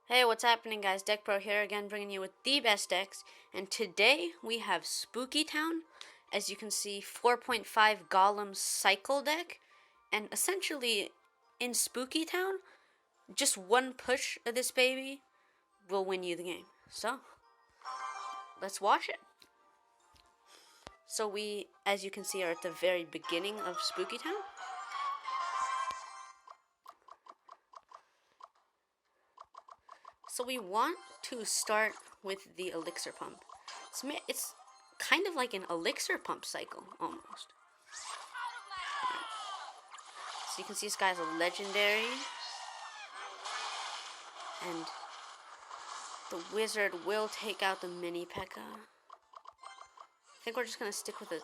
Hey, what's happening, guys? Deck Pro here again, bringing you with the best decks. And today we have Spooky Town. As you can see, 4.5 Golem cycle deck. And essentially, in Spooky Town, just one push of this baby will win you the game. So, let's watch it. So we, as you can see, are at the very beginning of Spooky Town. So we want to start with the elixir pump. It's kind of like an elixir pump cycle, almost. So you can see this guy's a legendary. And the wizard will take out the mini P.E.K.K.A. I think we're just going to stick with it.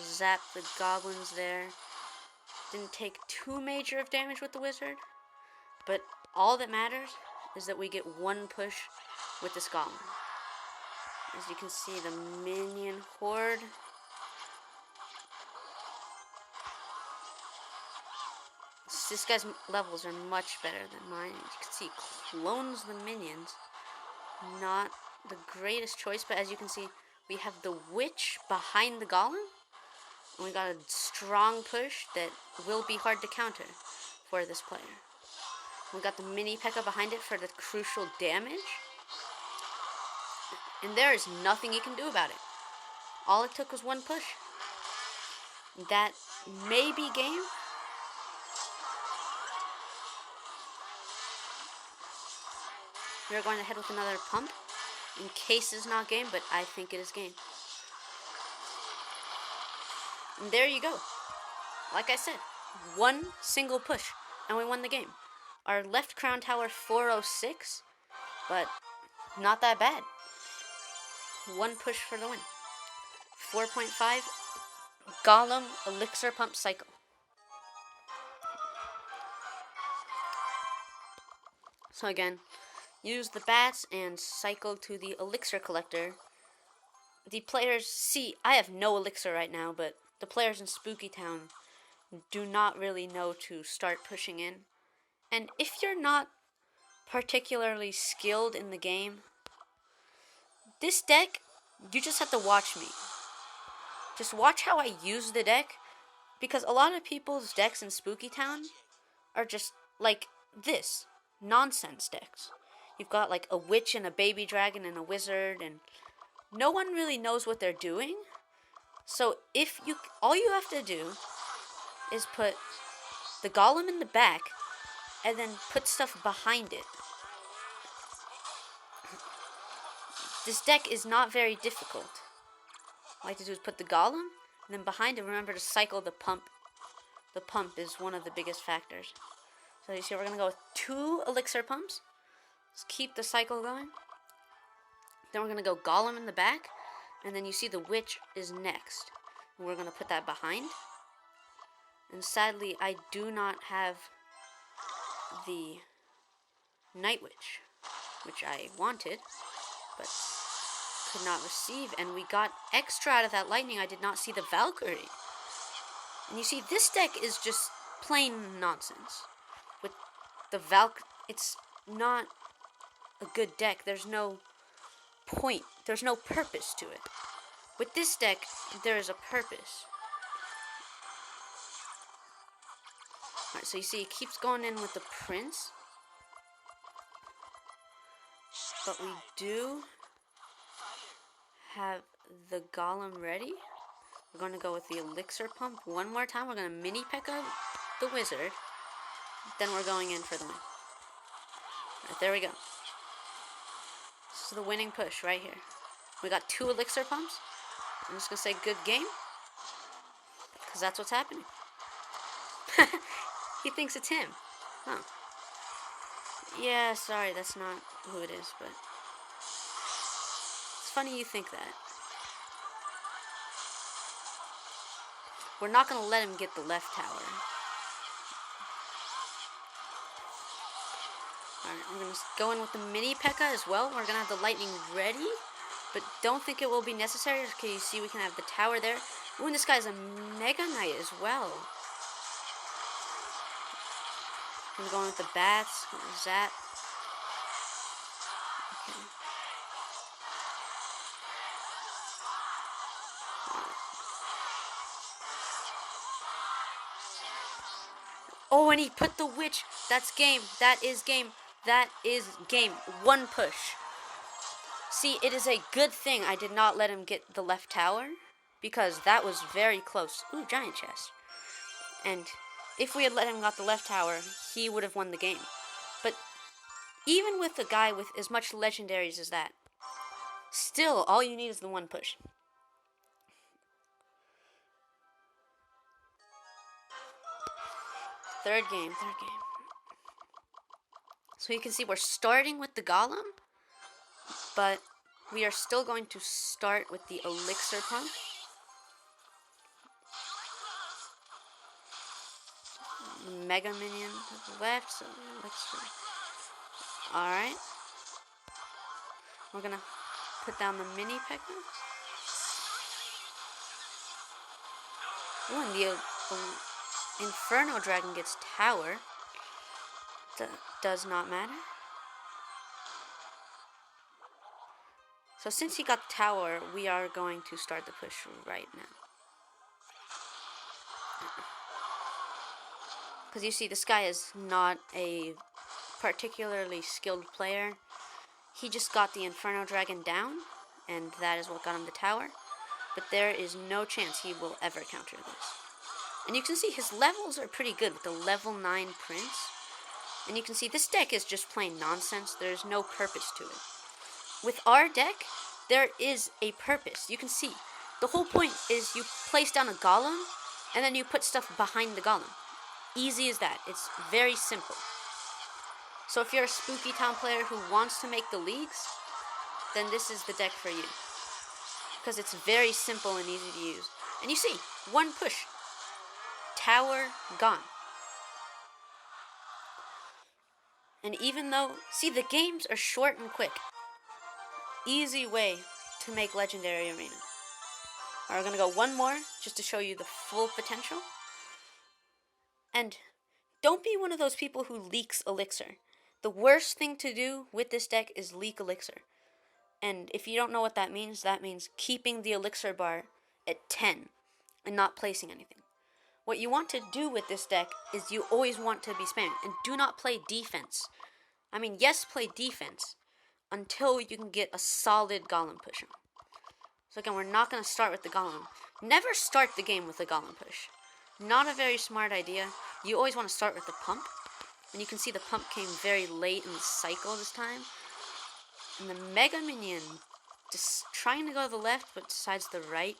Zap the goblins there. Didn't take too major of damage with the wizard. But all that matters is that we get one push with this golem. As you can see, the minion horde. This guy's levels are much better than mine. As you can see, clones the minions. Not the greatest choice, but as you can see, we have the witch behind the golem. And we got a strong push that will be hard to counter for this player. We got the mini P.E.K.K.A. behind it for the crucial damage. And there is nothing you can do about it. All it took was one push. That may be game. We're going ahead with another pump. In case it's not game, but I think it is game. And there you go. Like I said, one single push, and we won the game. Our left crown tower 406, but not that bad. One push for the win. 4.5 Golem elixir pump cycle. So again, use the bats and cycle to the elixir collector. The players, see, I have no elixir right now, but the players in Spooky Town do not really know to start pushing in. And if you're not particularly skilled in the game, this deck, you just have to watch me. Just watch how I use the deck, because a lot of people's decks in Spooky Town are just like this, nonsense decks. You've got like a witch and a baby dragon and a wizard, and no one really knows what they're doing. So all you have to do is put the golem in the back, and then put stuff behind it. This deck is not very difficult. All I like to do is put the golem, and then behind it, remember to cycle the pump. The pump is one of the biggest factors. So you see, we're going to go with 2 elixir pumps. Let's keep the cycle going. Then we're going to go golem in the back, and then you see the witch is next. And we're going to put that behind. And sadly, I do not have the Night Witch, which I wanted, but could not receive, and we got extra out of that lightning. I did not see the Valkyrie. And you see, this deck is just plain nonsense. With the it's not a good deck. There's no point. There's no purpose to it. With this deck, there is a purpose. Alright, so you see, it keeps going in with the prince. But we do have the golem ready. We're going to go with the elixir pump one more time. We're going to mini P.E.K.K.A. the wizard. Then we're going in for the win. Alright, there we go. This is the winning push right here. We got 2 elixir pumps. I'm just going to say good game, because that's what's happening. He thinks it's him. Huh. Yeah, sorry, that's not who it is, but it's funny you think that. We're not going to let him get the left tower. Alright, I'm going to go in with the mini P.E.K.K.A. as well. We're going to have the lightning ready, but don't think it will be necessary. Okay, you see we can have the tower there. Ooh, and this guy's a Mega Knight as well. I'm going with the bats, zap. Oh, and he put the witch. That's game. That is game. That is game. One push. See, it is a good thing I did not let him get the left tower, because that was very close. Ooh, giant chest. And if we had let him got the left tower, he would have won the game. But even with a guy with as much legendaries as that, still, all you need is the one push. Third game. So you can see we're starting with the Golem, but we are still going to start with the Elixir Pump. Mega Minion to the left, so Elixir. Alright. We're gonna put down the Mini P.E.K.K.A. Ooh, and the Inferno Dragon gets tower. Does not matter. So since he got the tower, we are going to start the push right now. Because you see, this guy is not a particularly skilled player. He just got the Inferno Dragon down, and that is what got him the tower. But there is no chance he will ever counter this. And you can see his levels are pretty good with the level 9 Prince. And you can see this deck is just plain nonsense. There's no purpose to it. With our deck, there is a purpose. You can see, the whole point is you place down a Golem, and then you put stuff behind the Golem. Easy as that. It's very simple. So if you're a Spooky Town player who wants to make the leagues, then this is the deck for you. Because it's very simple and easy to use. And you see, one push. Tower gone. And even though, see, the games are short and quick. Easy way to make Legendary Arena. Alright, we're going to go one more just to show you the full potential. And don't be one of those people who leaks Elixir. The worst thing to do with this deck is leak Elixir. And if you don't know what that means keeping the Elixir bar at 10 and not placing anything. What you want to do with this deck is you always want to be spamming. And do not play defense. I mean, yes, play defense until you can get a solid Golem push on. So again, we're not going to start with the Golem. Never start the game with a Golem push. Not a very smart idea. You always want to start with the pump. And you can see the pump came very late in the cycle this time. And the Mega Minion just trying to go to the left, but decides the right.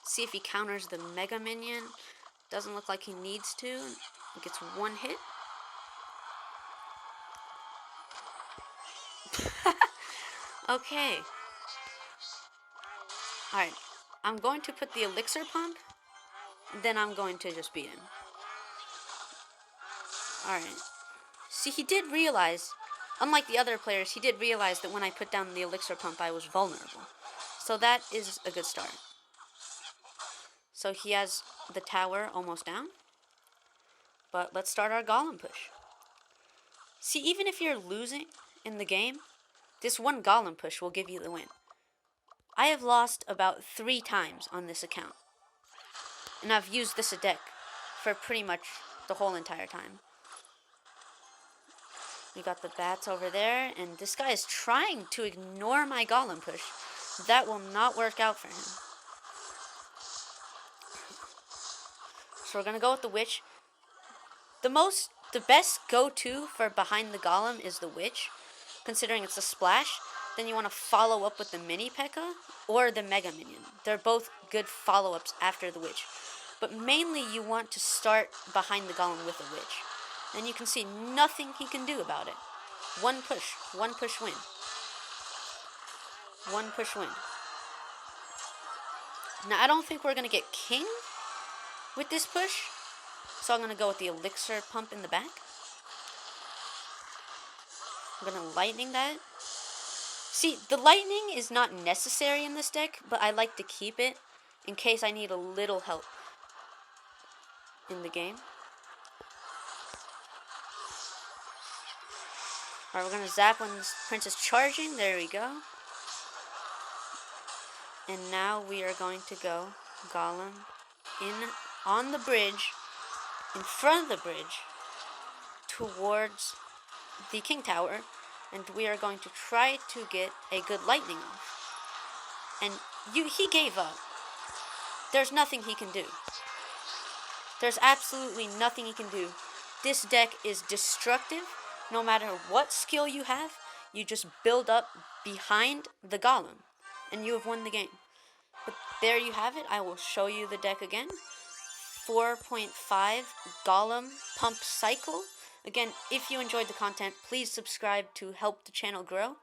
See if he counters the Mega Minion. Doesn't look like he needs to. He gets one hit. Okay. Alright. I'm going to put the Elixir Pump. Then I'm going to just beat him. Alright. See, he did realize, unlike the other players, he did realize that when I put down the Elixir Pump, I was vulnerable. So that is a good start. So he has the tower almost down. But let's start our Golem push. See, even if you're losing in the game, this one Golem push will give you the win. I have lost about 3 times on this account. And I've used this deck for pretty much the whole entire time. We got the bats over there, and this guy is trying to ignore my Golem push. That will not work out for him. So we're going to go with the Witch. The best go-to for behind the Golem is the Witch, considering it's a splash. Then you want to follow up with the Mini P.E.K.K.A. or the Mega Minion. They're both good follow-ups after the Witch. But mainly you want to start behind the Golem with a Witch. And you can see nothing he can do about it. One push win. One push win. Now I don't think we're going to get King with this push. So I'm going to go with the Elixir Pump in the back. I'm going to Lightning that. See, the Lightning is not necessary in this deck, but I like to keep it in case I need a little help in the game. Alright, we're going to zap when this prince is charging. There we go. And now we are going to go Golem on the bridge, in front of the bridge, towards the king tower, and we are going to try to get a good lightning off. And he gave up. There's nothing he can do. There's absolutely nothing he can do. This deck is destructive. No matter what skill you have, you just build up behind the Golem, and you have won the game. But there you have it. I will show you the deck again. 4.5 Golem Pump Cycle. Again, if you enjoyed the content, please subscribe to help the channel grow,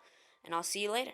and I'll see you later.